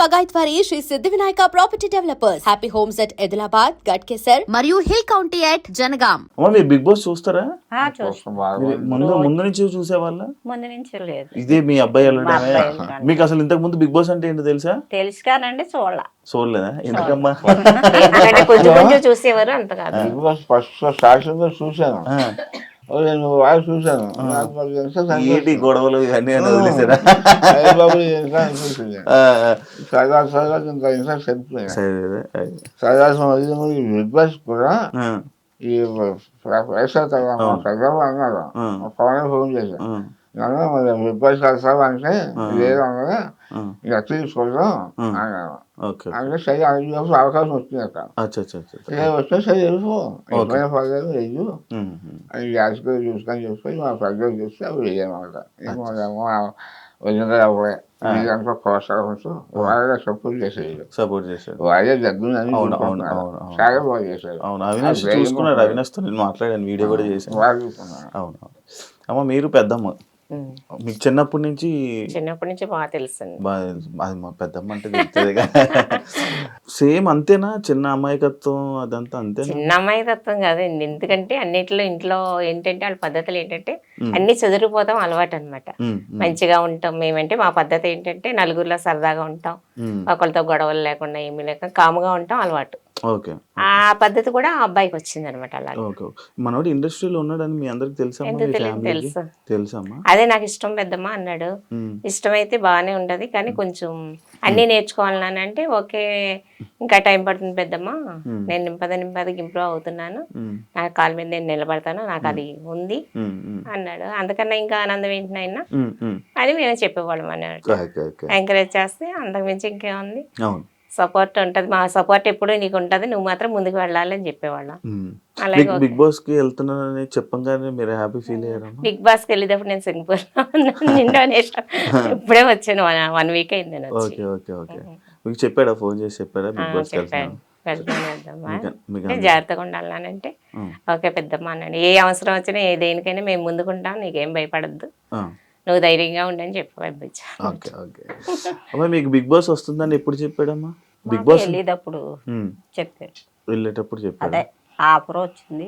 బగాయత్ వారి శ్రీ సిద్ధి Vinayaka property developers. Happy homes at Edilabad, Ghatkesar మరియు hill county at Jangaon. మీరు బిగ్ బాస్ చూస్తారా? ముందు నుంచి చూసేవాళ్ళ? ముందు నుంచి లేదు. ఇదే మీ అబ్బాయి వెళ్ళడమే. మీకు అసలు ఇంతకు ముందు బిగ్ బాస్ అంటే ఏంటో తెలుసా? తెలుసు కానండి, చూడలేదా? ఎందుకమ్మా? కొంచెం కొంచెం చూసేవారు, అంత కాదు. బిగ్ బాస్ ఫస్ట్ స్టార్టింగ్ లో చూశాను, నేను వాయిస్ చూశాను. ఏంటి గొడవలు ఇవన్నీ వదిలేసారా? సరదా సరదా ఇంకా ఇంట్రెస్ట్ వెళ్ళిపోయాయి. సరదా బిగ్ బాస్ కూడా ఈ వైఎస్ఆర్ చంద్రబాబు అన్నారు, పవన్ ఫోన్ చేశాను, మరి బిగ్ బాస్ కలుస్తావా అంటే లేదు అన్నది, ఇక తీసుకుంటాం అన్నారు. అంటే సరే అందులో అవకాశం వచ్చింది అక్కడ. వస్తే సరే తెలుసు ఎప్పుడైనా పర్లేదు లేదు అది గ్యాస్కి చూసుకొని చూసుకొని మా పెద్దలు చూస్తే అవి వేయమాట. వచ్చిన అప్పుడే మీదంతా ప్రోత్సాహంతో వాళ్ళే సపోర్ట్ చేసేది, వాళ్ళే దగ్గర చాలా బాగా చేశారు. అమ్మ మీరు పెద్దమ్మ, మీకు చిన్నప్పటి నుంచి బాగా తెలుసు. అది మా పెద్దమ్మ అంటే తెలుస్తుంది. సేమ్ అంతేనా? చిన్న అమాయకత్వం అదంతా అంతే? చిన్న అమాయకత్వం కాదండి, ఎందుకంటే అన్నిట్లో ఇంట్లో ఏంటంటే వాళ్ళ పద్ధతులు ఏంటంటే అన్ని చదిరిపోతాం అలవాటు అనమాట. మంచిగా ఉంటాం మేమంటే, మా పద్ధతి ఏంటంటే నలుగురిలో సరదాగా ఉంటాం, ఒకరితో గొడవలు లేకుండా ఏమీ లేక కాముగా ఉంటాం అలవాటు. ఆ పద్ధతి కూడా ఆ అబ్బాయికి వచ్చింది అనమాట. అలాగే మనోడు ఇండస్ట్రీలో ఉన్నాడని మీ అందరికి తెలుసా? అదే నాకు ఇష్టం పెద్దమ్మ అన్నాడు. ఇష్టమైతే బాగానే ఉంటది, కానీ కొంచెం అన్ని నేర్చుకోవాలని అంటే ఓకే, ఇంకా టైం పడుతుంది పెద్దమ్మ, నేను నింపదకి ఇంప్రూవ్ అవుతున్నాను, నా కాళ్ళ మీద నేను నిలబడతాను, నాకు అది ఉంది అన్నాడు. అందుకన్నా ఇంకా ఆనందం ఏంటి అయినా అని మేము చెప్పేవాళ్ళం అన్నట్టు. ఎంకరేజ్ చేస్తే అంతకుమించి ఇంకేముంది, సపోర్ట్ ఉంటది, మా సపోర్ట్ ఎప్పుడు నీకు ఉంటది, నువ్వు మాత్రం ముందుకు వెళ్ళాలి అని చెప్పేవాళ్ళం. అలాగే బిగ్ బాస్ కి వెళ్తున్నానని చెప్పంగానే మీరు హ్యాపీ ఫీల్ అయ్యారు? బిగ్ బాస్ కి వెళ్ళేటప్పుడు నేను సింగపూర్ ఇండోనేషియా ఇప్పుడే వచ్చాను, 1 వీక్ అయింది. మీకు చెప్పాడా? ఫోన్ చేసి చెప్పాడా బిగ్ బాస్ జాగ్రత్తగా ఉండాలంటే ఓకే పెద్దమ్మ అన్నాడు. ఏ అవసరం వచ్చినా ఏ దేనికైనా మేము ముందుకుంటాం, నీకేం భయపడద్దు, నువ్వు ధైర్యంగా ఉండని చెప్పి పంపించా. మీకు బిగ్ బాస్ వస్తుందని ఎప్పుడు చెప్పాడమ్మా? బిగ్ బాస్ వెళ్ళేటప్పుడు చెప్పాడు. ఆఫర్ వచ్చింది,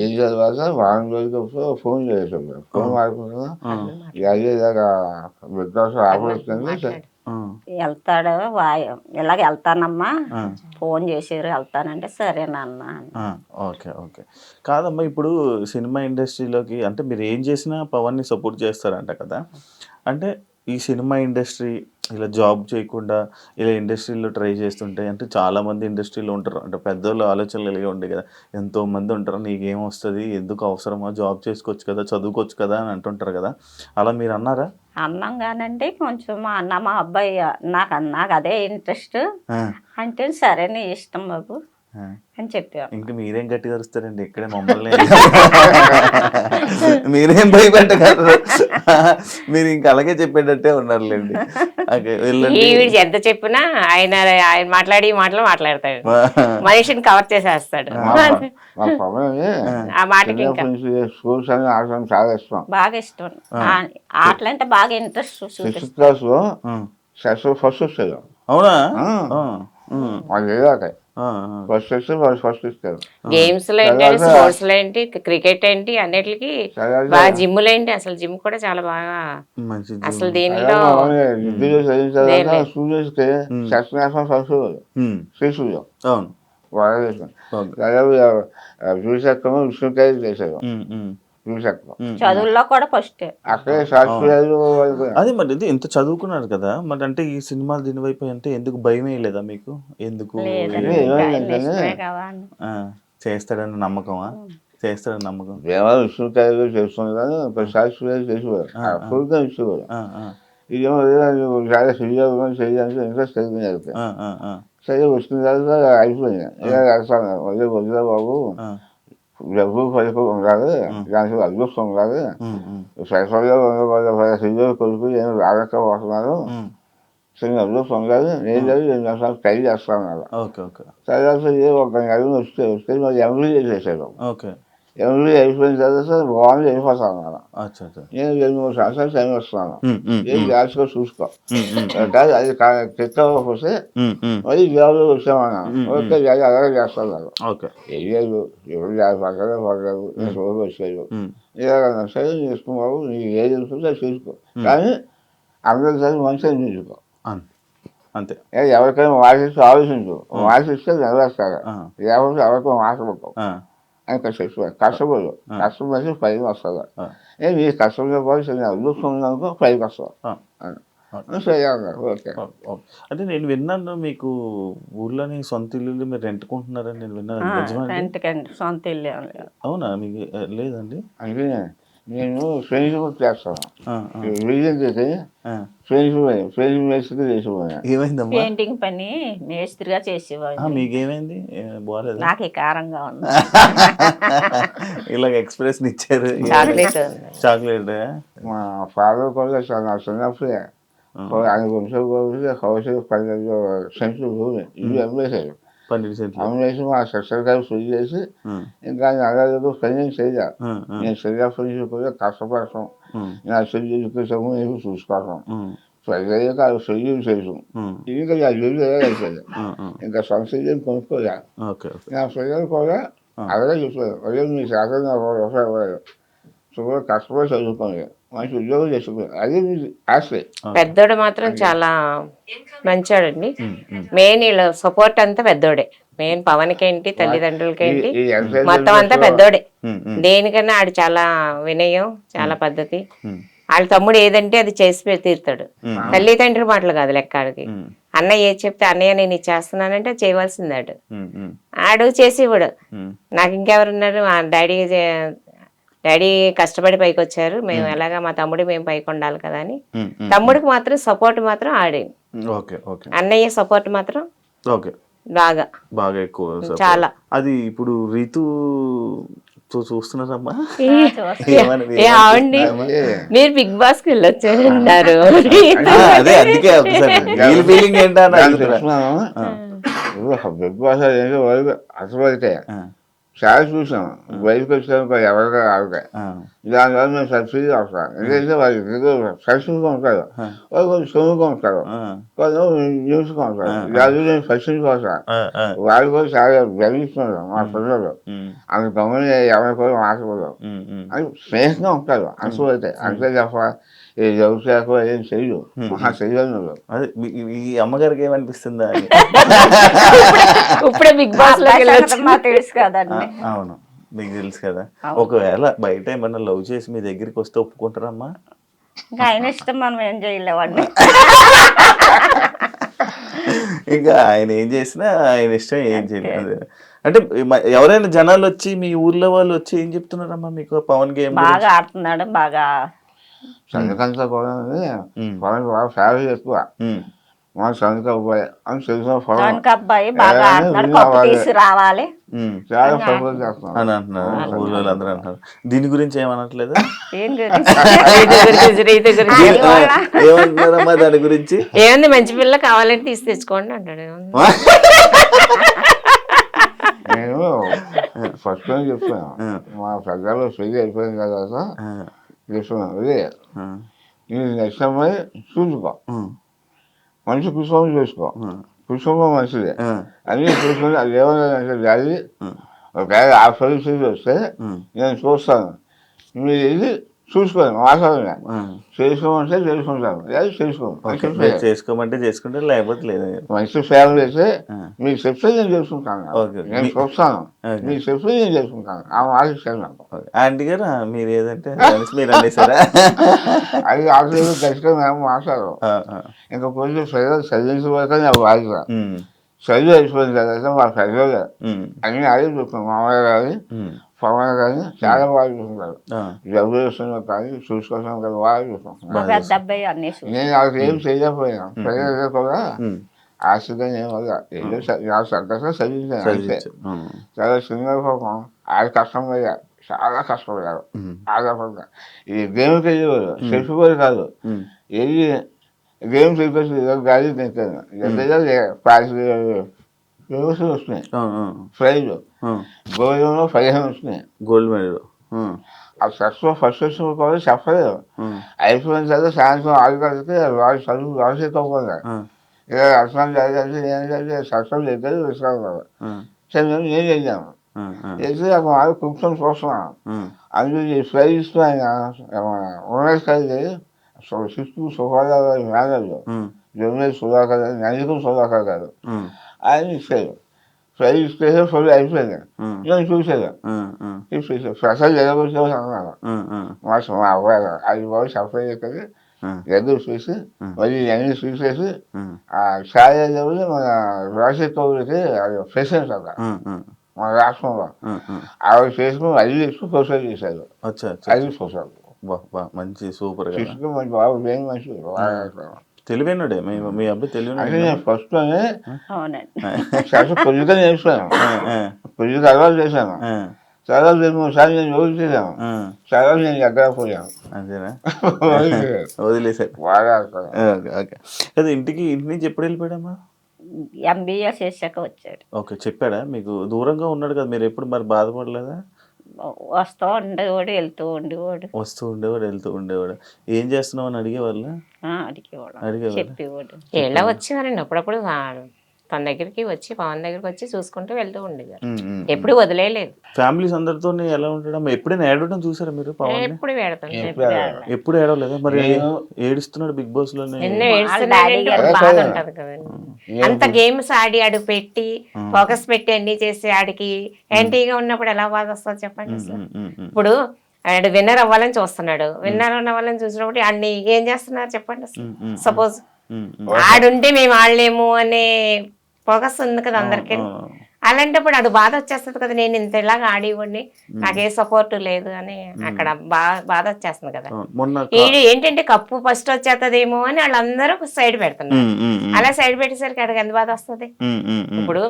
ఏం చదివాక వారం రోజులప్పుడు ఫోన్ చేసాడు, ఫోన్ మాట్లాడుకున్నా బిగ్ బాస్ ఆఫర్ వచ్చింది, వెళ్తాడు ఇలాగ వెళ్తానమ్మా, ఫోన్ చేసారు వెళ్తానంటే సరేనన్నా. ఓకే కాదమ్మా, ఇప్పుడు సినిమా ఇండస్ట్రీలోకి అంటే మీరు ఏం చేసినా పవన్ని సపోర్ట్ చేస్తారంట కదా, అంటే ఈ సినిమా ఇండస్ట్రీ ఇలా జాబ్ చేయకుండా ఇలా ఇండస్ట్రీలో ట్రై చేస్తుంటే, అంటే చాలామంది ఇండస్ట్రీలో ఉంటారు, అంటే పెద్దోళ్ళు ఆలోచనలు కలిగి ఉండే కదా, ఎంతోమంది ఉంటారు, నీకేం వస్తుంది, ఎందుకు అవసరమా, జాబ్ చేసుకోవచ్చు కదా, చదువుకోవచ్చు కదా అని అంటుంటారు కదా, అలా మీరు అన్నారా? అన్నాం కానండి, కొంచెం అన్న మా అబ్బాయి నాకు అదే ఇంట్రెస్ట్ అంటే సరే నీ ఇష్టం బాబు అని చెప్పారు. ఇంకా మీరేం గట్టిగా అరుస్తారండి, ఇక్కడే మమ్మల్ని మీరేం భయపెట్టగలరు, మీరు ఇంకా అలాగే చెప్పేటట్టే ఉన్నారులేండి. ఎంత చెప్పినా ఆయన మాట్లాడి మాటలు మాట్లాడతాడు, మనిషిని కవర్ చేసేస్తాడు. ఆ మాటకి ఇంకా బాగా ఇష్టం, ఆటలంటే బాగా ఇంట్రెస్ట్. ఫస్ట్ వస్తుంది. అవునా? ఫస్ట్ ఇస్తారు. గేమ్స్ లో ఏంటి, స్పోర్ట్స్ లో ఏంటి, క్రికెట్ ఏంటి, అన్నిటికి బాగా జిమ్ లో ఏంటి, అసలు జిమ్ కూడా చాలా బాగా అసలు దీనిలో విష్ణుకాయ చేశారు, చదువుల్లో కూడా ఫస్ట్. అదే మరి ఎంత చదువుకున్నారు కదా, మరి అంటే ఈ సినిమా దీని వైపు అంటే ఎందుకు భయమే లేదా మీకు? ఎందుకు చేస్తాడని నమ్మకమా? చేస్తాడని నమ్మకం. విష్ణుకాయలు చేస్తుంది కానీ శాస్త్రీయాలు చేసేవారు, ఫుల్గా ఇచ్చేవారు. ఇదేమో చాలా సరిగా చేయడానికి ఇంట్రెస్ట్ కలిగింది. సరే వచ్చిన తర్వాత అయిపోయింది, వదిలే బాబు, డబ్బు పలుకు ఉండాలి, దానికి అదృష్టం ఉండాలి, సరఫరాలో కొడుకు ఏమి రాలేకపోతున్నారు, చిన్న అదృష్టం ఉండాలి, నేను 2 నిమిషాలు ట్రై చేస్తాను. తర్వాత ఒక నెల వస్తే మరి ఎంబీఏ చేశారు. ఎంబీఏ అయిపోయిన తర్వాత బాగుంది వెళ్ళిపోతాను అన్నమాట. అచ్చా అచ్చా. నేను 2-3 సంవత్సరాలు టైం వస్తున్నాను, ఏం జాగ్రత్తగా చూసుకో, అది చెత్త అవ్వకపోతే మళ్ళీ జాబ్లో వచ్చామన్నాను. ఓకే అది అలాగే చేస్తాను. ఓకే. వేయలేదు, ఎవరు పక్కనే పడలేదు, రోజు వచ్చేది ఇలాగన్నా సరే చేసుకున్నావు, నీకు ఏది తెలుస్తుందో అది చూసుకో, కానీ అందరిసారి మంచిగా చూసుకో. అంతే. ఎవరికైనా వాసిస్తూ ఆలోచించు, వాసిస్తే నెరవేరుతారు, లేకపోతే ఎవరికైనా మాట్లాడుకో అని కష్టపడు, కష్టపడి పైకి వస్తుంది. నీ కష్టంతో పాటు అదృష్టం పైకి వస్తావు. సరే అన్నారు. ఓకే. అంటే నేను విన్నాను మీకు ఊర్లోని సొంత ఇల్లు మీరు రెంట్కుంటున్నారని నేను విన్నాను. సొంత ఇల్లు అవునా? మీకు లేదండి? అంటే నేను ఫ్రెండ్షిప్ చేస్తాను, రీజన్ చేసి ఫ్రెండ్షిప్ మేస్త్రి చేసిపోయాను. ఏమైందమ్మా? పెయింటింగ్ పని మేస్త్రిగా చేసేవాడు. మీకేమైంది? బాగాలేదు. నాకు కారంగా ఉంది. ఇలాగ ఎక్స్ప్రెషన్ ఇచ్చారు. చాక్లెట్. మా ఫాదర్ కూడా చాలా చిన్నప్పుడే ఆయన కొంచెం కౌశల్ 12 సెంట్లు భూమి ఇల్లు అమ్మేశారు. 12 సెంట్లు అమ్మేసి మా సిస్టర్ గారు పెళ్లి చేసి ఇంకా నగదు పని చేయాలి. నేను చిన్నప్పటి నుంచి కూడా కష్టపడతాం, నా చెల్లి ఎడ్యుకేషన్ నేను చూసుకోవటం, పెళ్ళయ్యాక అది చెల్లి చేసాం. ఇంకా నా చెల్లి అయిపోయింది, ఇంకా సొంత చెల్లి కొనుక్కోలే. నా పిల్లలు కూడా అలాగే చెప్పారు, అదే మీ శాతం నాకు రూపాయలు ఇవ్వలేదు, సుమారు కష్టపడి చదువుకోండి, మంచి ఉద్యోగం చేసుకున్నారు, అది మీ ఆస్తి. పెద్దోడు మాత్రం చాలా మంచోడండి. మెయిన్ వీళ్ళ సపోర్ట్ అంతా పెద్దోడే. మెయిన్ పవన్కేంటి, తల్లిదండ్రులకేంటి, మొత్తం అంతా పెద్దోడే. దేనికన్నా ఆడు చాలా వినయం, చాలా పద్ధతి. వాళ్ళ తమ్ముడు ఏదంటే అది చేసి తీరుతాడు. తల్లిదండ్రుల మాటలు కాదు లెక్క ఆడికి. అన్నయ్య ఏది చెప్తే అన్నయ్య నేను ఇది చేస్తున్నానంటే చేయవలసింది ఆడు. ఆడు చేసి ఇవ్వడు. నాకు ఇంకెవరున్నారు, డాడీ కష్టపడి పైకి వచ్చారు, మేము ఎలాగా మా తమ్ముడు మేము పైకి ఉండాలి కదా అని. తమ్ముడికి మాత్రం సపోర్ట్ మాత్రం ఆడే. అన్నయ్య సపోర్ట్ మాత్రం బాగా బాగా ఎక్కువ, చాలా. అది ఇప్పుడు రీతు చూస్తున్నారమ్మా? ఆవండి, మీరు బిగ్ బాస్ కి వెళ్ళొచ్చారు. అదే అందుకే ఫీలింగ్ ఏంటా బిగ్ బాస్ అసలు చాలా చూసాం. బయటకు వచ్చాక ఎవరిగా ఆడతాయి, దానివల్ల మేము సబ్సిడీ వస్తాం. ఎందుకంటే వాళ్ళు సబ్సిడీగా ఉంటారు, వాళ్ళు కొంచెం సొమ్ముగా ఉంటారు, కొంచెం న్యూస్గా ఉంటారు. దాని నేను సబ్సిడీ వస్తాను, వాళ్ళు కూడా చాలా గర్విస్తున్నారు మా పిల్లలు. అంత గమని ఎవరి కూడా మాట్లాడరు అని స్నేహంగా ఉంటారు. అనుకోవైతే అంతే తప్ప ఈ వ్యవసాయకు ఏం చెయ్యు, మహా చెయ్యను. అదే ఈ అమ్మగారికి ఏమనిపిస్తుందా? ఇప్పుడే బిగ్ బాస్ లో తెలుసు కదండి. అవును, మీకు తెలుసు కదా. ఒకవేళ బయట ఏమన్నా లవ్ చేసి మీ దగ్గరికి వస్తే ఒప్పుకుంటారమ్మా? ఇంకా ఆయన ఇష్టం, మనం ఏం చేయలేవండి. ఇంకా ఆయన ఏం చేసినా ఆయన ఇష్టం, ఏం చేయలేదు. అంటే ఎవరైనా జనాలు వచ్చి మీ ఊర్లో వాళ్ళు వచ్చి ఏం చెప్తున్నారమ్మా మీకు? పవన్ గేమ్ బాగా ఆడుతున్నాడు, బాగా సంతకంతా కూడా పవన్ బాగా ఫ్యామిలీ ఎక్కువ, మా సంతక అబ్బాయి అని తెలిసిన అబ్బాయి బాగా ఆడుతున్నాడు, కప్పు తీసి రావాలి చాలా సపోర్ట్ చేస్తున్నాం అని అంటున్నారు ఊళ్ళో అందరూ అంటున్నారు. దీని గురించి ఏమనట్లేదు? ఏమంటున్నారమ్మా దాని గురించి? ఏముంది, మంచి పిల్ల కావాలంటే తీసి తెచ్చుకోండి అంటాడు. నేను ఫస్ట్ టైం చెప్తాను, మా పెద్దలు పెళ్లి అయిపోయిన తర్వాత చెప్తున్నాను, అదే నేను నెక్స్ట్ అమ్మాయి చూసుకో, మంచి కుటుంబం చూసుకో, కుటుంబం మంచిది అన్నీ చూసుకొని అది ఏమన్నా డాడీ ఒకవేళ ఆ పరిస్థితి వస్తే నేను చూస్తాను, మీరు ఇది చూసుకోండి, మాట్లాడండి, చేసుకోమంటే చేసుకుంటాను, చేసుకోమంటే చేసుకుంటారు, లేకపోతే లేదు. మంచి ఫ్యామిలీ అయితే మీకు చెప్తే నేను చేసుకుంటాను, నేను చూస్తాను, మీకు చెప్తే నేను చేసుకుంటాను, ఆ ఆలోచిస్తాను. ఆంటీ గారు మీరు ఏదంటే మీరు అనేసారా? అది ఆలోచన ఖచ్చితంగా మేము మాట్లాడరు. ఇంకా కొంచెం ప్రజలు చదివించబోతే నాకు బాధ్యత. చదువు అయిపోయిన తర్వాత మా ప్రజలు అన్ని అదే చూస్తున్నాం, మామయ్య కానీ పవన్ కానీ చాలా బాగా చూసుకుంటారు. డబ్బులు వేస్తున్నాం కానీ చూసుకోవడం కదా బాగా చూసుకుంటాం. నేను నాకు ఏం చేయకపోయినా ప్రజలు కూడా ఆశగా నేను వల్ల ఏదో నాకు సంతోషంగా చదివించాను. చాలా చిన్న పాపం ఆడ కష్టపడ్డా, చాలా కష్టపడ్డారు. ఆధారపడ్డా ఈ గేమ్కి వెళ్ళేవారు, చెప్పుకోరు కాదు, వెళ్ళి గేమ్స్ అయిపోయి గాలి తింటాను, ఎంత పార్టీ ఫేమస్ వస్తున్నాయి ప్రైజ్ గోల్డ్లో 15 వస్తున్నాయి. Gold medal. ఆ సక్సెస్ ఫస్ట్ వచ్చిన కూడా చెప్పలేదు. అయిపోయిన తర్వాత సాయంత్రం 6 గంటలకి వాడు చదువు రాసేసుకోకుండా ఇలా అర్థం జరిగింది ఏంటంటే సక్సెస్ లేదు విశ్రాంతి. సరే మేము ఏం చేద్దాము చేసి ఒక వాళ్ళు కూర్చొని చూస్తున్నాను. అందులో ఈ ప్రైజ్ ఇస్తున్నాయి ఉన్నది కలిగి సిక్స్తు సుఖారావు మేనేజర్ జొన్నది సుధాకర్ గారు నందికం సుధాకర్ గారు ఆయన ఇచ్చారు. ప్రైజ్ ఇస్తే ఫుల్ అయిపోయింది. నేను చూసాను స్పెషల్ జరగవచ్చు అన్నాను. మా అబ్బాయి 5 బాబు సప్లై చేస్తుంది ఎదురు చూసి మళ్ళీ అన్ని చూసేసి ఆ ఛాయ మన రాజశేఖర్కి అది ప్రెసిడెంట్ అక్కడ మన రాష్ట్రంలో ఆవిడ చేసుకుని అది చేసుకుని ప్రొసైడ్ చేశారు. అది ప్రొసైడ్ మంచి సూపర్ మంచి బాబు ఏం మంచి తెలివైనడే మీ అబ్బాయి తెలివైన. నేను ఫస్ట్ అవునండి. పొద్దుగా నేర్చుకున్నాను, పొద్దుగా అలవాటు చేశాను. చాలా 2-3 సార్లు నేను యోగి చేశాను, చాలా నేను ఎక్కడ పోయాను. అంతేనా? వదిలేసారు. బాగా అదే ఇంటి నుంచి ఎప్పుడు వెళ్ళిపోయాడమ్మా? MBA చేశాక వచ్చాడు. ఓకే, చెప్పాడా మీకు? దూరంగా ఉన్నాడు కదా, మీరు ఎప్పుడు మరి బాధపడలేదా? వస్తూ ఉండేవాడు, వెళ్తూ ఉండేవాడు. వస్తూ ఉండేవాడు, వెళ్తూ ఉండేవాడు. ఏం చేస్తున్నావు అని అడిగేవాళ్ళు? అడిగేవాడు, చెప్పేవాడు. ఇలా వచ్చేవారండి అప్పుడప్పుడు తన దగ్గరికి వచ్చి పవన్ దగ్గరికి వచ్చి చూసుకుంటూ వెళ్తూ ఉండేవారు. ఎప్పుడు వదిలేదు. ఫ్యామిలీస్ అందరితో ఎలా ఉంటాడు? ఎప్పుడైనా ఏడవడం చూసారా మీరు? పవన్ ఎప్పుడు వేడతాను, ఎప్పుడు ఏడవలేదా? మరి ఏడుస్తున్నాడు బిగ్ బాస్ లో. ఎన్నో ఏడుస్తున్నాడు, బాధ ఉంటది కదండి. అంత గేమ్స్ ఆడి ఆడు పెట్టి ఫోకస్ పెట్టి అన్ని చేసి ఆడికి యాంటీగా ఉన్నప్పుడు ఎలా బాధ వస్తుంది చెప్పండి అసలు. ఇప్పుడు ఆడు విన్నర్ అవ్వాలని చూస్తున్నాడు, విన్నర్ అవ్వాలని చూసినప్పుడు ఆడిని ఏం చేస్తున్నారు చెప్పండి అసలు. సపోజ్ ఆడుంటే మేము ఆడలేము అనే ఫోకస్ ఉంది కదా అందరికి. అలాంటప్పుడు అది బాధ వచ్చేస్తుంది కదా, నేను ఇంత ఇలాగా ఆడివ్వండి నాకే సపోర్ట్ లేదు అని అక్కడ బాధ వచ్చేస్తుంది కదా. ఏంటంటే కప్పు ఫస్ట్ వచ్చేస్తుందేమో అని వాళ్ళందరూ సైడ్ పెడుతున్నారు. అలా సైడ్ పెట్టేసరికి అక్కడికి ఎంత బాధ వస్తుంది. ఇప్పుడు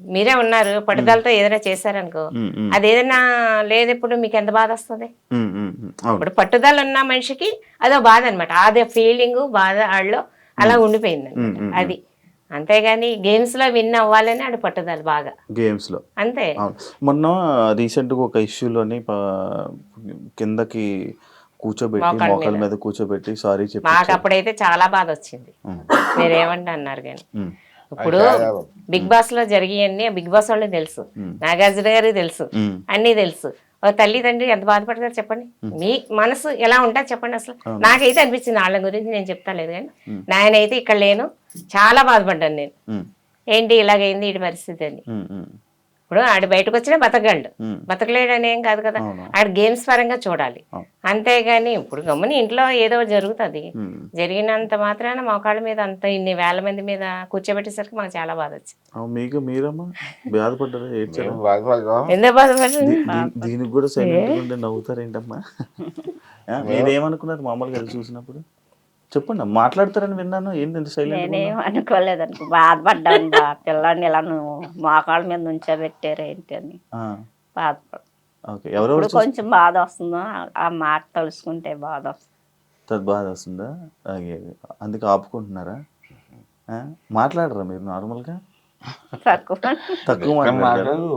మీరే ఉన్నారు, పట్టుదలతో ఏదైనా చేశారనుకో, అది ఏదైనా లేదు ఇప్పుడు మీకు ఎంత బాధ వస్తుంది. ఇప్పుడు పట్టుదల ఉన్న మనిషికి అదో బాధ అనమాట, అదే ఫీలింగ్ బాధ ఆడలో అలా ఉండిపోయింది అనమాట. అది అంతేగాని గేమ్స్ లో విన్ అవ్వాలని ఆడు పట్టుదల బాగా గేమ్స్ లో అంతే. మొన్న రీసెంట్ గా ఒక ఇష్యూలోని కిందకి కూర్చోబెట్టి మోకాల మీద కూర్చోబెట్టి సారీ చెప్పి మాకు అప్పుడైతే చాలా బాధ వచ్చింది. మీరేమంటే అన్నారు కానీ ఇప్పుడు బిగ్ బాస్ లో జరిగాయన్నీ బిగ్ బాస్ వాళ్ళకి తెలుసు, నాగార్జున గారికి తెలుసు, అన్ని తెలుసు. ఒక తల్లిదండ్రి ఎంత బాధపడతారు చెప్పండి, మీ మనసు ఎలా ఉంటుంది చెప్పండి అసలు. నాకైతే అనిపించింది, వాళ్ళ గురించి నేను చెప్తా లేదు కానీ నాయనైతే ఇక్కడ లేను, చాలా బాధపడ్డాను నేను. ఏంటి ఇలాగైంది ఈ పరిస్థితి అని. ఇప్పుడు ఆడు బయటకు వచ్చినా బతకగలడు, బతకలేడని ఏం కాదు కదా. ఆడు గేమ్స్ పరంగా చూడాలి అంతేగాని ఇప్పుడు గమ్ముని ఇంట్లో ఏదో జరుగుతుంది, జరిగినంత మాత్రాన మోకాళ్ళ మీద అంత ఇన్ని వేల మంది మీద కూర్చోబెట్టేసరికి మాకు చాలా బాధ వచ్చింది. మీకు మీరమ్మా బాధపడ్డారా? ఎందుకు బాధపడ్డారు? దీనికి కూడా సైలెంట్ నవ్వుతారు ఏంటమ్మా? మీరేమనుకున్నారు మామూలుగా చూసినప్పుడు? చెప్పండి, మాట్లాడతారని విన్నాను. ఏంటి సైలెంట్? నేనేం అనుకోలేదు అనుకో, బాధపడ్డాను. పిల్లాడిని ఇలా నువ్వు మోకాళ్ళ మీద నుంచోబెట్టారు ఏంటి అని బాధపడ్డా. కొంచెం బాధ వస్తుందో ఆ మాట తలుసుకుంటే బాధ వస్తుంది. బాధ వస్తుందా? అందుకే ఆపుకుంటున్నారా? మాట్లాడరా మీరు నార్మల్గా? తక్కువ మాట్లాడారు.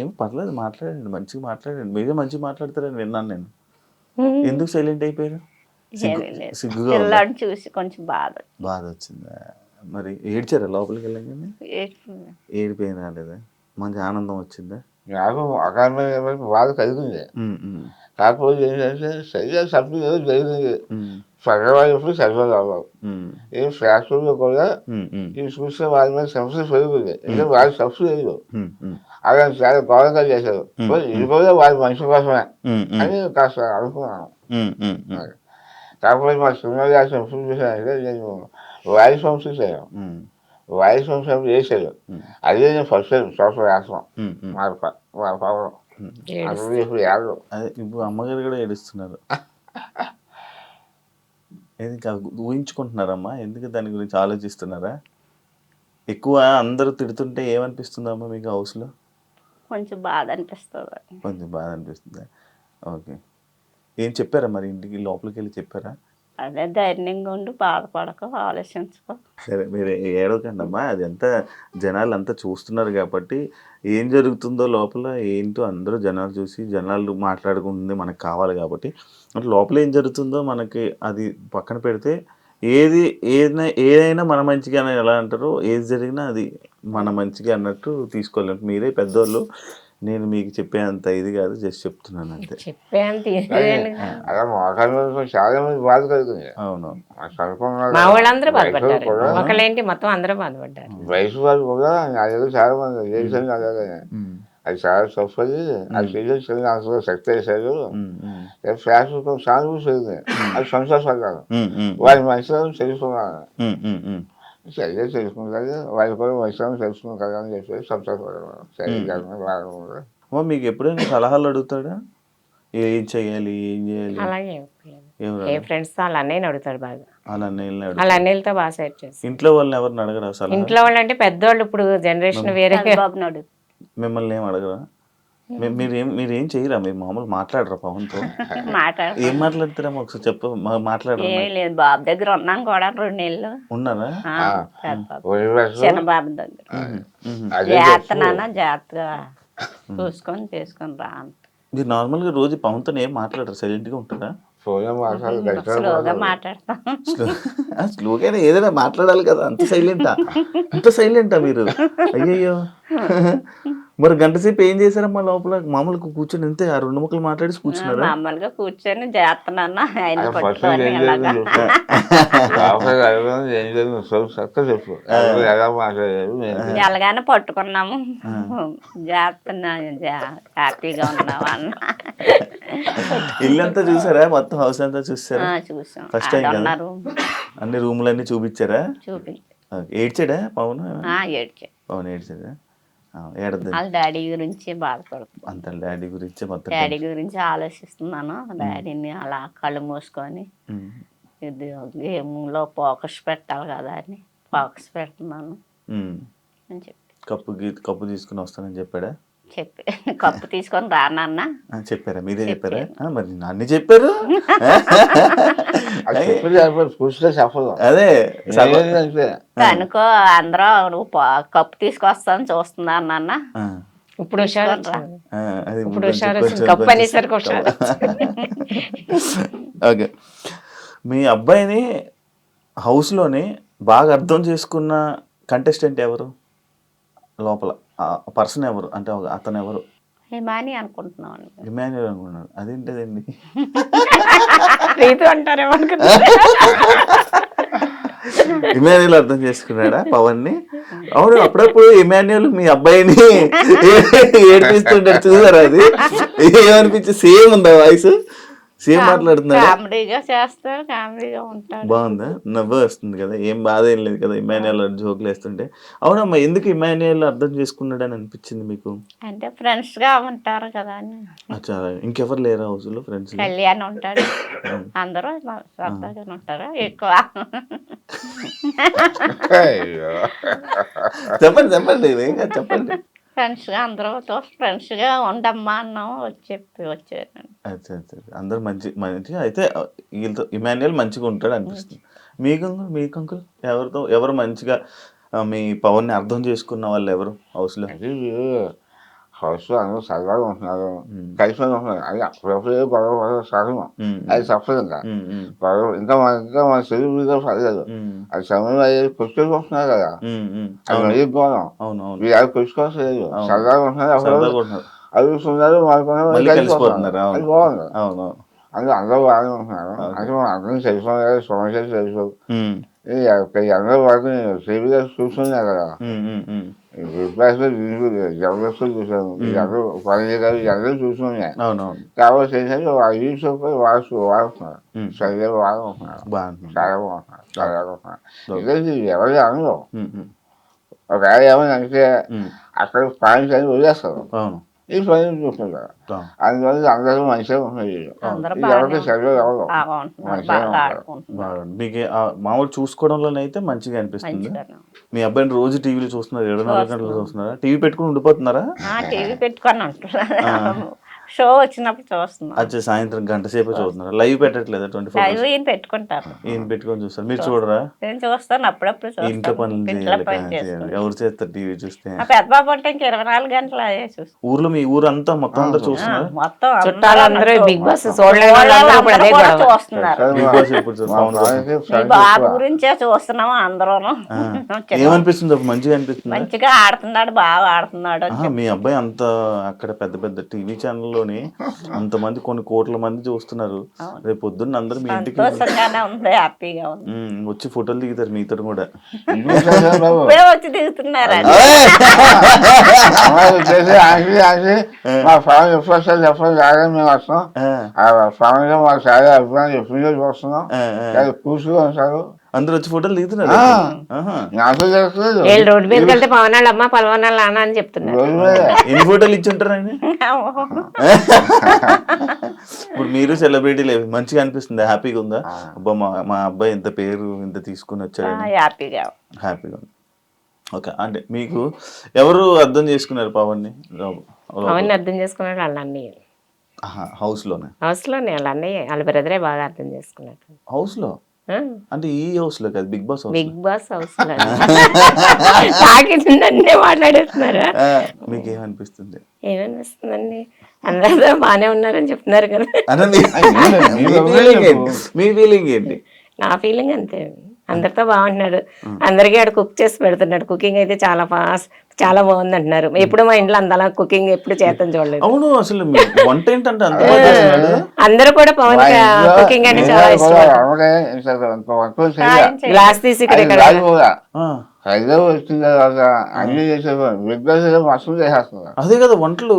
ఏం పర్లేదు, మాట్లాడండి, మంచిగా మాట్లాడండి. మీరే మంచిగా మాట్లాడతారని విన్నాను నేను. ఎందుకు సైలెంట్ అయిపోయారు? సిగ్గుగా చూసి కొంచెం బాధ వచ్చిందా? మరి ఏడ్చారా లోపలికి వెళ్ళగానే? ఏడిపోయిన రాలేదా? మంచి ఆనందం వచ్చిందా? నాకు అకారణమైన బాధ కలిగింది. కాకపోతే ఏంటంటే సరిగా సభ్యులు ఏదో జరిగింది. సగవాళ్ళు ఎప్పుడు సగవాళ్ళు అవ్వవు. ఈ శాస్త్రంలో కూడా ఈ చూస్తే వాళ్ళ మీద సమస్య పెరుగుతుంది. ఎందుకంటే వాళ్ళ సబ్సిడీ లేదు, అలా చాలా గౌరవంగా చేశారు. ఇది కూడా వాళ్ళ మనిషి కోసమే అని కాస్త అనుకున్నాను. కాకపోతే మా సినిమా రాసిన ఎప్పుడు చూసానంటే నేను వాయిస్ వంశ చేశాను. వాయిస్ వంశం చేశాను, అదే నేను ఫస్ట్ టైం సోషల్ రాష్ట్రం వాళ్ళ పవన్. ఇప్పుడు యాదవ్ ఇప్పుడు అమ్మగారు కూడా ఏడుస్తున్నారు. ఊహించుకుంటున్నారమ్మా? ఎందుకు దాని గురించి ఆలోచిస్తున్నారా? ఎక్కువ అందరూ తిడుతుంటే ఏమనిపిస్తుందమ్మా మీకు హౌస్లో? కొంచెం బాధ అనిపిస్తుంది. కొంచెం బాధ అనిపిస్తుందా? ఓకే. ఏం చెప్పారా మరి ఇంటికి లోపలికి వెళ్ళి చెప్పారా? అదే ధైర్యంగా ఉండి బాధపడక ఆలోచించుకో. సరే మీరు ఏడవకండి అమ్మా, అది అంతా జనాలు అంతా చూస్తున్నారు కాబట్టి ఏం జరుగుతుందో లోపల ఏంటో అందరూ జనాలు చూసి జనాలు మాట్లాడుకుంటుంది మనకు కావాలి కాబట్టి అంటే లోపల ఏం జరుగుతుందో మనకి అది పక్కన పెడితే ఏదైనా మన మంచిగా అని ఎలా అంటారో ఏది జరిగినా అది మన మంచిగా అన్నట్టు తీసుకోలేము. మీరే పెద్దోళ్ళు, నేను మీకు చెప్పేంత ఇది కాదు, జస్ట్ చెప్తున్నాను అంతే. చెప్పేంత అలా మోకాళ్ళ చాలా మంది బాధ కలుగుతుంది. అవును, మా వాళ్ళందరూ బాధపడ్డారు, ఒకళ్ళేంటి మొత్తం అందరూ బాధపడ్డారు. వయసు వాళ్ళు కూడా అదేదో చాలా మంది చేసాను అలాగే అది చాలా తప్పది. అది చేసి అందులో శక్తి వేసారు ఫ్యాషన్ సానుభూతి జరిగింది, అది సంతోషపడ్డాను. వారి మంచితనం తెలుసుకున్నాను, సరిగ్గా తెలుసుకుంటారు, వాళ్ళు కూడా మంచితనం తెలుసుకున్నారు కదా అని చెప్పి సంతోషపడ్డాను. సరిగ్గా మీకు ఎప్పుడైనా సలహాలు అడుగుతాడా, ఏం చెయ్యాలి ఏం చేయాలి? అలాగే ఏ ఫ్రెండ్స్ తో వాళ్ళ అన్నయ్యని అడుగుతాడు బాగా, వాళ్ళ అన్నయ్యని వాళ్ళ అన్నయ్యలతో బాగా సెట్ చేసి. ఇంట్లో వాళ్ళని ఎవరిని అడగరా సలహా? ఇంట్లో వాళ్ళు అంటే పెద్దవాళ్ళు, ఇప్పుడు జనరేషన్ వేరే. బాబుని అడుగు. మిమ్మల్ని ఏం అడగరా? మీరేం చెయ్యరా? మీరు మామూలు మాట్లాడరా పవన్తో? ఏం మాట్లాడతారా ఒకసారి చెప్ప, మాట్లాడరా? ఏం లేదు, బాబు దగ్గర ఉన్నాను కూడా 2 నెలలు ఉన్నారా? చిన్న బాబు దగ్గర. జాగ్రత్త నాన్న, జాగ్రత్తగా చూసుకొని చేసుకొని రా అంట. మీరు నార్మల్గా రోజు పవన్తో ఏం మాట్లాడరా? సైలెంట్గా ఉంటారా? స్లోగా మాట్లాడతాం. స్లోగా ఏదైనా మాట్లాడాలి కదా, అంత సైలెంటా మీరు? అయ్యయ్యో, మరి గంట సేపు ఏం చేశారమ్మా లోపల? మామూలుగా కూర్చొని అంతే ఆ 2 ముక్కలు మాట్లాడి కూర్చున్నారా? మామూలుగా కూర్చొని చేస్తున్నాను ఆయన ఎలాగానే పట్టుకున్నాము, చేస్తున్నా హ్యాపీగా ఉన్నాము అన్న. ఇల్లంతా చూసారా? మొత్తం హౌస్ అంతా చూసారా? చూసాం. ఫస్ట్ టైం కదా? అన్ని రూములన్నీ చూపించారా? ఏడ్చాడా పవన్? పవన్ ఏడ్చాడా? వాళ్ళ డాడీ గురించి బాధపడుతుంది. అంత డాడీ గురించి మొత్తం డాడీ గురించి ఆలోచిస్తున్నాను. డాడీని అలా కళ్ళు మూసుకొని ఇది గేమ్లో ఫోకస్ పెట్టాలి కదా అని ఫోకస్ పెడుతున్నాను అని చెప్పి. కప్పు తీసుకుని వస్తానని చెప్పాడా? చెప్పి కప్పు తీసుకొని రానన్నా చెప్పారా? మీరే చెప్పారా? మరి అన్ని చెప్పారు. అదే అనుకో అందరూ నువ్వు కప్పు తీసుకొస్తాను చూస్తున్నాను నాన్న. ఇప్పుడు కప్పు అనేసరికి ఓకే, మీ అబ్బాయిని హౌస్లోని బాగా అర్థం చేసుకున్న కంటెస్టెంట్ ఎవరు? లోపల పర్సన్ ఎవరు అంటే అతను ఎవరు? హిమాని అనుకుంటున్నాను. హిమాని అనుకున్నాడు. అదేంటదండి? అంటారేమో. ఇమాన్యుయల్ అర్థం చేసుకున్నాడా పవన్ ని? అవును, అప్పుడప్పుడు ఇమాన్యుయల్ మీ అబ్బాయిని ఏడిపిస్తుంటాడు, చూసారా? అది ఏమనిపించి సేమ్ ఉందా వాయిస్? సేమ్ మాట్లాడుతున్నాడు. కామెడీగా చేస్తాడు, కామెడీగా ఉంటాడు. బాగుందా? నవ్వు వస్తుంది కదా, ఏం బాధ ఏం లేదు కదా ఇమాన్యుయల్ జోకులు వేస్తుంటే? అవునమ్మా, ఎందుకు ఇమాన్యుయల్ అర్థం చేసుకున్నాడు అని అనిపించింది మీకు? అంటే ఫ్రెండ్స్ గా ఉంటారు కదా అని. చాలా ఇంకెవరు లేరా హౌస్ లో ఫ్రెండ్స్? కళ్యాణ్ ఉంటాడు, అందరూ సరదాగా ఉంటారు ఎక్కువ. చెప్పండి చెప్పండి. ఫ్రెండ్స్ గా అందరితో ఫ్రెండ్స్ గా ఉండమ్మా అన్నాము, వచ్చారు. అందరు మంచిగా అయితే వీళ్ళతో ఇమాన్యుయల్ మంచిగా ఉంటాడు అనిపిస్తుంది. మీకు అంకుల్ ఎవరు మంచిగా మీ పవన్ ని అర్థం చేసుకున్న వాళ్ళు ఎవరు హౌస్ లో? హౌస్లో అందరూ సరదాగా ఉంటున్నారు, కలిసి ఉంటున్నారు. అది అప్పుడప్పుడు గొడవ సహజం, అది తప్పదు. గొడవ ఇంకా మన తెలుగు మీద పడలేదు. అది సమయంలో అయ్యేది కొట్టుకుంటున్నారు కదా, అది మరీ గౌరవం. మీరు అది కొట్టుకోవట్లేదు, సరదాగా ఉంటున్నారు, అడుగుతున్నారు, కలిసిపోతున్నారు. అది బాగుంది. అందరూ బాగానే ఉంటున్నారు. అంటే మనం అందరం తెలుసుకోవాలి, సమస్యలు తెలుసు. అందరూ వాటిని టీవీగా చూస్తున్నారు కదా, జబర్దస్త్ చూసాను, పని గారు అందరూ చూస్తున్నాయి. కాబట్టి ఏంటంటే యూట్యూబ్ వాడుతున్నారు, సరిగ్గా వాడుకుంటున్నారు, చాలా బాగుంటున్నారు, చాలా బాగుంటున్నారు. ఇది ఎవరి అనలో ఒకవేళ ఏమైనా అంటే అక్కడ పాయింట్స్ అని వదిలేస్తారు, ఈ పని చూస్తున్నారు. అందువల్ల అందరూ మంచిగా ఉంటున్నారు. ఎవరికి సరిగ్గా ఎవరు మీకు మామూలు చూసుకోవడంలోనైతే మంచిగా అనిపిస్తుంది. మీ అబ్బాయిని రోజు టీవీలో చూస్తున్నారు, 24 గంటలు చూస్తున్నారా? టీవీ పెట్టుకుని ఉండిపోతున్నారా? టీవీ పెట్టుకొని ఉంటున్నారు, షో వచ్చినప్పుడు చూస్తున్నాం. అచ్చా, సాయంత్రం గంట సేపు చూస్తున్నారు, లైవ్ పెట్టట్లేదా? 24 లైవ్ ఈయన పెట్టుకుంటారు, ఈయన పెట్టుకొని చూస్తారు, మీరు చూడరా? నేను చూస్తాను, అప్పుడప్పుడు ఇంట్లో చూస్తాను. పనులు ఇంట్లో చేయాలి, పని కానీ చేయాలి. చేస్తాను. ఎవరు చేస్తారు టీవీ చూస్తే? మా పెద్ద బాబు అంటే ఇంక 24 గంటలు అదే చూస్తాను. ఊర్లో మీ ఊరంతా మొత్తం అందరు చూస్తున్నారు? మొత్తం చుట్టాలందరూ బిగ్ బాస్ చూడలేని వాళ్ళందరూ ఇప్పుడు అదే కూడా గొడవ. చూస్తున్నారు. బిగ్ బాస్ ఎప్పుడు చూస్తారు? మీ బాబు గురించే చూస్తున్నాము అందరూ. ఏమనిపిస్తుంది అప్పుడు? మంచిగా అనిపిస్తుంది? మంచిగా ఆడుతున్నాడు, బాగా ఆడుతున్నాడు అని మీ అబ్బాయి అంత అక్కడ పెద్ద పెద్ద టీవీ ఛానల్లోని అంతమంది కొన్ని కోట్ల మంది చూస్తున్నారు, రేపు పొద్దున్న అందరూ మీ ఇంటికి సంతోషంగానే ఉంది, హ్యాపీగా ఉంది. వచ్చి ఫోటోలు దిగుతారు మీతో కూడా. ఇప్పుడే వచ్చి దిగుతున్నారా? మా ఫ్యామిలీ ఎప్పుడు వస్తారు చెప్పండి, రాగానే మేము వస్తాం. ఆ ఫ్యామిలీలో మాకు చాలా అభిప్రాయం ఎప్పుడు చూస్తున్నాం, కూర్చుని ఉంటారు, అందరు వచ్చి ఫోటోలు దిగుతున్నారు. నాకు తెలుస్తుంది. వీళ్ళు రోడ్డు మీదకి వెళ్తే పవన్ వాళ్ళ అమ్మ పలవన్ వాళ్ళ నాన్న అని చెప్తున్నారు. రోజు మీద ఎన్ని ఫోటోలు ఇచ్చి ఉంటారు ఆయన? ఇప్పుడు మీరు సెలబ్రిటీలు మంచిగా అనిపిస్తుంది, హ్యాపీగా ఉందా? అబ్బా మా అబ్బాయి ఇంత పేరు ఇంత తీసుకుని వచ్చాడు, హ్యాపీగా హ్యాపీగా ఉంది. ఓకే, అంటే మీకు ఎవరు అర్థం చేసుకున్నారు పవన్ని? పవన్ అర్థం చేసుకున్నాడు వాళ్ళ అన్నయ్య, హౌస్ లోనే? హౌస్ లోనే వాళ్ళ అన్నయ్య వాళ్ళ బ్రదరే బాగా అర్థం చేసుకున్నాడు. హౌస్ లో అంటే ఈ హౌస్ లో కాదు, Bigg Boss house. Bigg Boss house లో నన్నే మాట్లాడేస్తున్నారా? మీకేమనిపిస్తుంది? ఏమనిపిస్తుందండి, అందరూ బాగానే ఉన్నారని చెప్తున్నారు కదా. మీ ఫీలింగ్ ఏంటి? నా ఫీలింగ్ అంతే, అందరితో బాగుంటున్నాడు, అందరికీ ఆడు కుక్ చేసి పెడుతున్నాడు. కుకింగ్ అయితే చాలా ఫాస్ట్, చాలా బాగుంది అంటున్నారు. ఎప్పుడు మా ఇంట్లో అంతలా కుకింగ్ ఎప్పుడు చేతం చూడలేదు. అవును, అసలు వంట ఏంటంటే అందరూ కూడా పవన్ కుకింగ్ అంటే చాలా ఇష్టం. గ్లాస్ తీసి ఇక్కడ హైదరాబాద్ వచ్చిన తర్వాత అన్ని చేసేవారు, బిగ్ బాస్ మస్తు చేసేస్తున్నారు. అదే కదా వంటలు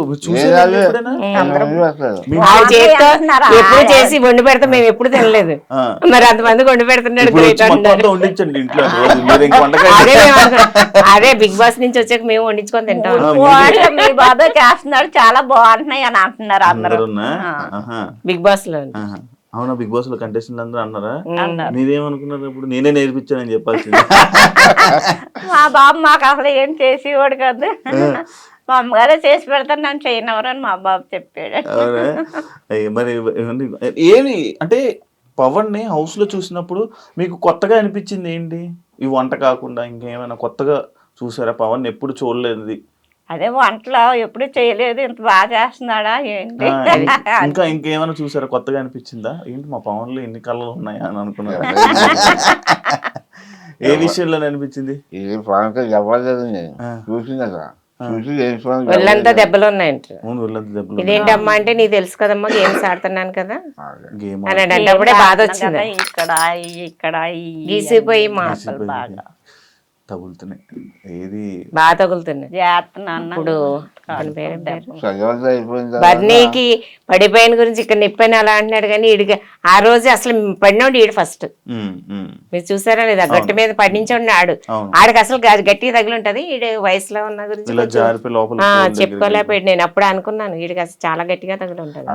ఎప్పుడు చేసి వండి పెడతా, మేము ఎప్పుడు తినలేదు, మరి అంతమంది వండి పెడుతున్నాడు. అదే బిగ్ బాస్ నుంచి వచ్చాక మేము వండించుకొని తింటాం. మీ బాబాయ్ చేస్తున్నాడు, చాలా బాగుంటున్నాయి అని అంటున్నారు అందరూ బిగ్ బాస్ లో. అవునా, బిగ్ బాస్ లో కంటెస్టెంట్ అందరూ అన్నారా? మీరేమనుకున్నారు? ఇప్పుడు నేనే నేర్పించానని చెప్పాల్సింది. మా బాబు మాకు అసలు ఏం చేసేవాడు కాదు, మా అమ్మగారే చేసి పెడతాను, నన్ను చేయనవరని మా బాబు చెప్పాడు. మరి ఏమి అంటే పవన్ ని హౌస్ లో చూసినప్పుడు మీకు కొత్తగా అనిపించింది ఏంటి? ఈ వంట కాకుండా ఇంకేమైనా కొత్తగా చూసారా? పవన్ ఎప్పుడు చూడలేదు, అదే వంటలో ఎప్పుడు చేయలేదు, ఇంత బాగా చేస్తున్నాడా ఏంటి? ఇంకా ఇంకేమైనా చూసారా? కొత్తగా అనిపించిందా? ఏంటి మా పవన్ లో ఎన్ని కళలు ఉన్నాయా అని అనుకున్నారు? ఏ విషయంలో అనిపించింది? ఇది పవన్ చెప్పలేదు, చూసింది కదా, చూసి ఒళ్ళంతా దెబ్బలు ఉన్నాయంట. ఒళ్ళంతా దెబ్బలు. ఇదేంటమ్మా అంటే నీకు తెలుసు కదమ్మా, గేమ్స్ ఆడుతున్నాను కదా గేమ్ అని అంటే అప్పుడే బాధ వచ్చింది. ఇక్కడ గీసిపోయి మాటలు బాగా తగులుతున్నాయి, ఏది బాగా తగులుతున్నాయి. ఇప్పుడు బర్నీకి పడిపోయిన గురించి ఇక్కడ నిప్పని అలా అంటున్నాడు, కానీ ఈడికి ఆ రోజు అసలు పడినోడు ఈడు ఫస్ట్. మీరు చూసారా లేదా? గట్టి మీద పడించండి ఆడు, ఆడికి అసలు గట్టిగా తగిలి ఉంటది. ఈడు వయసులో ఉన్న గురించి చెప్పుకోలేకపోయాడు. నేను అప్పుడే అనుకున్నాను ఈడికి అసలు చాలా గట్టిగా తగిలి ఉంటది.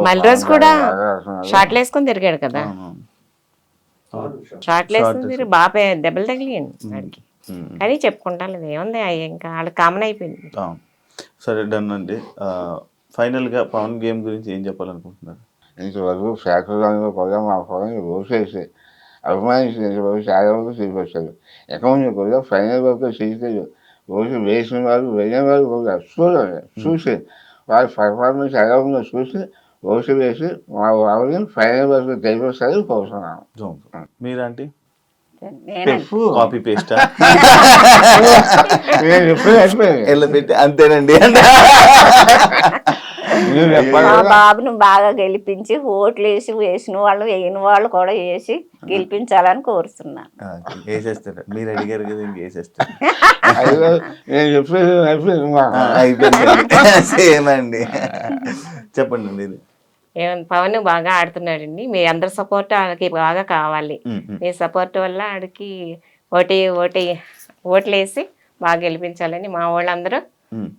మళ్ళీ రోజు కూడా షార్ట్లు వేసుకొని తిరిగాడు కదా, షార్ట్లు వేసుకొని తిరిగి బాగా దెబ్బలు తగిలియండి వాడికి. కానీ చెప్పుకుంటాను లేదు, ఏముంది ఇంకా వాళ్ళకి కామన్ అయిపోయింది. సరే, డన్ అండి. ఫైనల్ గా పవన్ గేమ్ గురించి ఏం చెప్పాలనుకుంటున్నారు? ఇంతవరకు శాఖలో కూడా మా పవన్ రోజేసి అభిమానించిన చాలా వరకు తీసుకొచ్చారు. అకౌంట్ కూడా ఫైనల్ వరకు తీసుకెళ్ళి రోజు వేసిన వారు వెళ్ళిన వారు కూడా చూసి వారి పర్ఫార్మెన్స్ ఎలా ఉందో చూసి రోజు వేసి మా వాళ్ళని ఫైనల్ వరకు తెలిపొస్తారు కోరుతున్నాను. మీరంటే కాపీ పేస్ట్ అంతేనండి. మా బాబును బాగా గెలిపించి ఓట్లు వేసిన వాళ్ళు వేయని వాళ్ళు కూడా వేసి గెలిపించాలని కోరుతున్నాను. వేసేస్తారు, మీరు అడిగారు కదా, ఇంక వేసేస్తారు. అయిపోయింది. చెప్పండి. పవన్ బాగా ఆడుతున్నాడండి, మీ అందరి సపోర్ట్ ఆడికి బాగా కావాలి. మీ సపోర్ట్ వల్ల ఆడికి ఓట్లు వేసి బాగా గెలిపించాలని మా వాళ్ళందరూ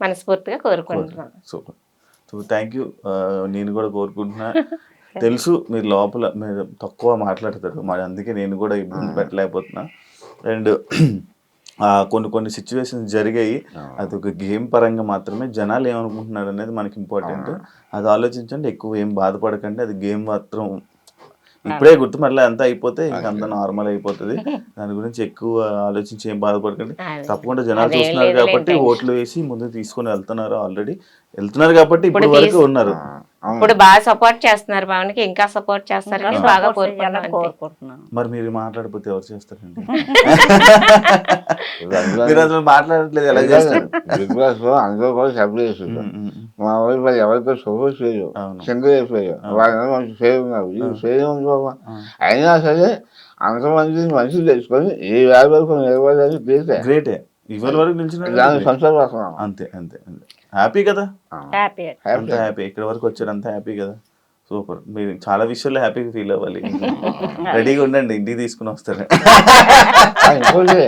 మనస్ఫూర్తిగా కోరుకుంటున్నాను. Super, thank you. నేను కూడా కోరుకుంటున్నా. తెలుసు మీరు లోపల మీరు తక్కువ మాట్లాడతారు, మరి అందుకే నేను కూడా ఇబ్బంది పెట్టలేకపోతున్నా. అండ్ కొన్ని సిచ్యువేషన్స్ జరిగాయి. అది ఒక గేమ్ పరంగా మాత్రమే. జనాలు ఏమనుకుంటున్నారు అనేది మనకి ఇంపార్టెంట్. అది ఆలోచించండి, ఎక్కువ ఏం బాధపడకండి. అది గేమ్ మాత్రం ఇప్పుడే గుర్తు, మళ్ళీ అంతా అయిపోతే ఇంకా అంతా నార్మల్ అయిపోతుంది. దాని గురించి ఎక్కువ ఆలోచించి ఏం బాధపడకండి. తప్పకుండా జనాలు చూస్తున్నారు కాబట్టి ఓట్లు వేసి ముందు తీసుకొని వెళ్తున్నారు కాబట్టి ఇప్పుడు వరకు ఉన్నారు. ఇప్పుడు బాగా సపోర్ట్ చేస్తున్నారు పవన్ కి, ఇంకా సపోర్ట్ చేస్తారని బాగా కోరుకుంటున్నాను. మరి మీరు మాట్లాడకపోతే ఎవరు చేస్తారండి? మీరు అసలు మాట్లాడట్లేదు, ఎలా చేస్తారు? బిగ్ బాస్ లో అందరూ కూడా సపోర్ట్ చేస్తారు. మా వైపు మరి ఎవరితో సపోర్ట్ చేయరు, సింగిల్ అయిపోయారు. వాళ్ళ సేవ్ ఉన్నారు, ఇది సేవ్ ఉంది బాబా. అయినా సరే అంతమంది మనుషులు తెచ్చుకొని ఈ వ్యాధి వరకు నిలబడడానికి గ్రేటే. ఇవాళ వరకు నిలిచిన దాన్ని సంతోషపడుతున్నాం. అంతే అంతే అంతే. హ్యాపీ కదా, హ్యాపీ అంత హ్యాపీ. ఇక్కడ వరకు వచ్చారు, అంత హ్యాపీ కదా. సూపర్. మీరు చాలా విషయాల్లో హ్యాపీగా ఫీల్ అవ్వాలి. రెడీగా ఉండండి, ఇంటికి తీసుకుని వస్తారు. ఇంకోటి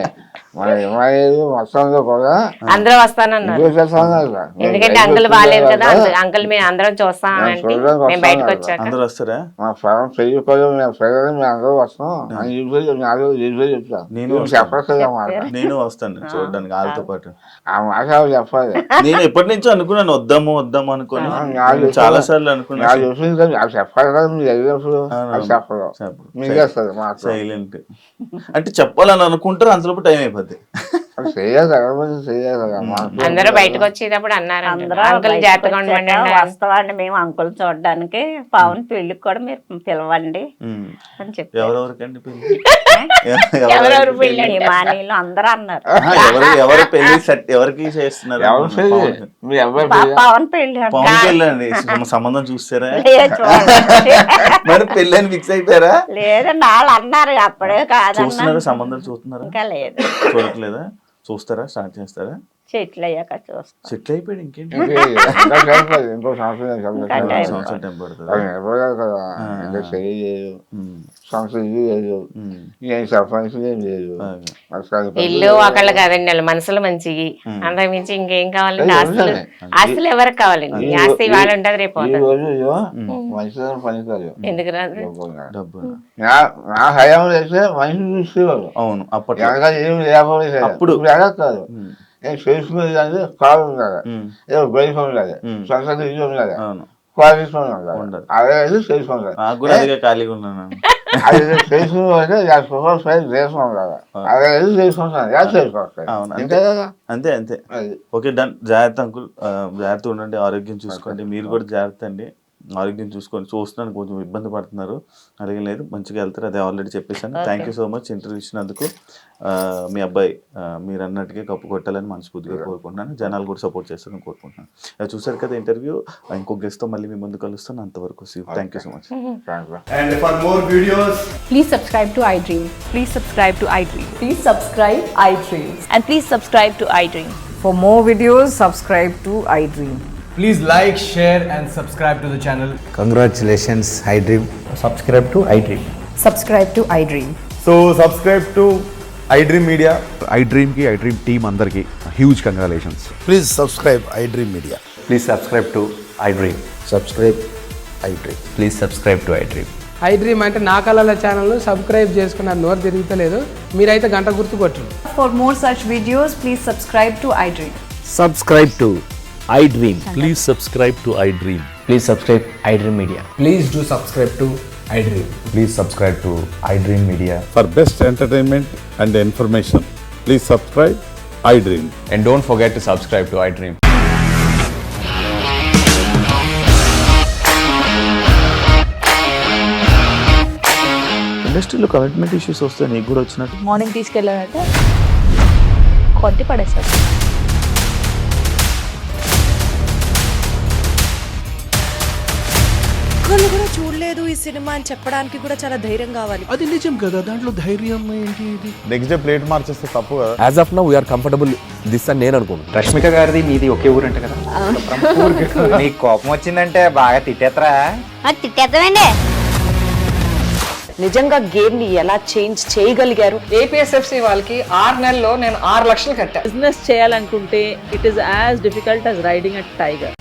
మన హిమాలయ మొత్తంలో కూడా అందరూ వస్తానన్నారు, ఎందుకంటే అంకుల్ బాగాలేదు కదా. అంకుల్ మేము అందరం చూస్తామంటే మేము బయటకు వచ్చాక అందరూ వస్తారా? మా ఫలం పెళ్ళిపోయి మేము పిల్లలు మేము అందరూ వస్తాం అని చెప్తాను. నేను వస్తాను చూడడానికి వాళ్ళతో పాటు. ఆ మాట చెప్పాలి. నేను ఎప్పటి నుంచో అనుకున్నాను వద్దాము అనుకోని, చాలా సార్లు అనుకున్నాను. చెప్పాలి కదా మీరు వెళ్ళినప్పుడు చెప్పదు, మీకు వస్తుంది మాట. సైలెంట్ అంటే చెప్పాలని అనుకుంటారు, అంతలోపు టైం అయిపోద్ది. అందరూ బయటకు వచ్చేటప్పుడు అన్నారు అంకుల్ జాగ్రత్తగా ఉండండి, వస్తామండి మేము అంకుల్ చూడడానికి. పవన్ పెళ్లికి కూడా మీరు పిలవండి అని చెప్పి ఎవరెవరికండి పెళ్లి? హిమానీలు అందరూ అన్నారు. ఎవరు పెళ్లి ఎవరికి చేస్తున్నారు? పవన్ పెళ్లి పవన్ పెళ్లి అండి. సంబంధం చూస్తారా? మరి పెళ్లి అని ఫిక్స్ అయిపోయారా? లేదండి, వాళ్ళు అన్నారు అప్పుడే కాదు. చూస్తున్నారా? సంబంధాలు చూస్తున్నారా? ఇంకా లేదు. చూడట్లేదా? చూస్తారా? స్టార్ట్ చేస్తారా? చెట్లు అయ్యాక చూస్తాం. సెటిల్ అయిపోయాడు, ఇంకేంటి? ఇంకో సంవత్సరం టైం పడుతుంది. ఇల్లు ఒకళ్ళు కాదండి, వాళ్ళు మనసులు మంచివి. అంతకు మించి ఇంకేం కావాలండి? ఆస్తులు ఎవరికి కావాలండి? ఆస్తి వాళ్ళు ఉంటుంది, రేపు ఎందుకు రాదు? నా హయాం చేస్తే మనిషి చూసేవాళ్ళు. అవును, అప్పట్లో ఏమి లేకపోతే అప్పుడు కాదు. నేను చేసుకునేది అంటే కాలు ఉండాలి, ఏదో బయట ఉండాలి, సొంత ఇల్లు ఉండాలి, క్వాలిటీ ఉండాలి. అదే చేసుకుంటారు. ఖాళీగా ఉన్నాను. అది చేసుకుంటే దేశం ఉండాలి. అదే చేసుకుంటాను, చేసుకోవాలి. అంతే అంతే. Okay, done. జాగ్రత్త అంకుల్, జాగ్రత్త ఉండండి, ఆరోగ్యం చూసుకోండి. మీరు కూడా జాగ్రత్త అండి, ఆరోగ్యం చూసుకొని. చూస్తున్నాను కొంచెం ఇబ్బంది పడుతున్నారు, అలాగే లేదు, మంచిగా వెళ్తారు. అదే ఆల్రెడీ చెప్పేశాను. Thank you so much interview ఇచ్చినందుకు. మీ అబ్బాయి మీరు అన్నట్టుగా కప్పు కొట్టాలని మనస్ఫూర్తిగా కోరుకుంటున్నాను. జనాలు కూడా సపోర్ట్ చేస్తారని కోరుకుంటున్నాను. చూసారు కదా ఇంటర్వ్యూ. ఇంకో గెస్ట్తో మళ్ళీ మీ ముందు కలుస్తాను. అంతవరకు thank you so much. And for more videos, please subscribe to iDream. Please subscribe to iDream. Please subscribe iDream. And please subscribe to iDream. For more videos, subscribe to iDream. please like, share and subscribe to the channel. Congratulations, iDream. Subscribe to iDream. Subscribe to iDream. So subscribe to iDream Media. iDream team andarki huge congratulations. Please subscribe iDream Media. Please subscribe to iDream. Subscribe iDream. Please subscribe to iDream. iDream అంటే నా కళల ఛానల్ను subscribe చేసుకున్న నోరు తిరుగుతలేదు, మీరైతే గంట గుర్తు కొట్టండి. For more such videos, please subscribe to iDream. Subscribe to iDream. Please subscribe to iDream. Please subscribe iDream Media. Please do subscribe to iDream. Please subscribe to iDream Media. For best entertainment and information, please subscribe iDream. And don't forget to subscribe to iDream. ఇండస్ట్రీలో commitment issues వస్తే నీకు కూడా వచ్చినట్టు? Morning తీసుకెళ్ళాలంటే కొట్టి పడేస్తారు. ఒక్కళ్ళు కూడా చూడలేదు ఈ సినిమా అని చెప్పడానికి కూడా చాలా ధైర్యం కావాలి. అది నిజం కదా, దాంట్లో ధైర్యం ఏంటి? నెక్స్ట్ డే ప్లేట్ మార్చేస్తే తప్పు కదా. As of now we are comfortable this అని నేను అనుకుంటున్నాను. రష్మిక గారిది మీది ఒకే ఊరు అంట కదా? నీకు కోపం వచ్చిందంటే బాగా తిట్టేత్తరా? తిట్టేద్దామండి. నిజంగా గేమ్ ని ఎలా చేంజ్ చేయగలిగారు? ఏపీఎస్ఎఫ్సి వాళ్ళకి 6 నెలల్లో నేను 6 లక్షలు కట్టా. బిజినెస్ చేయాలనుకుంటే it is as difficult as riding a tiger.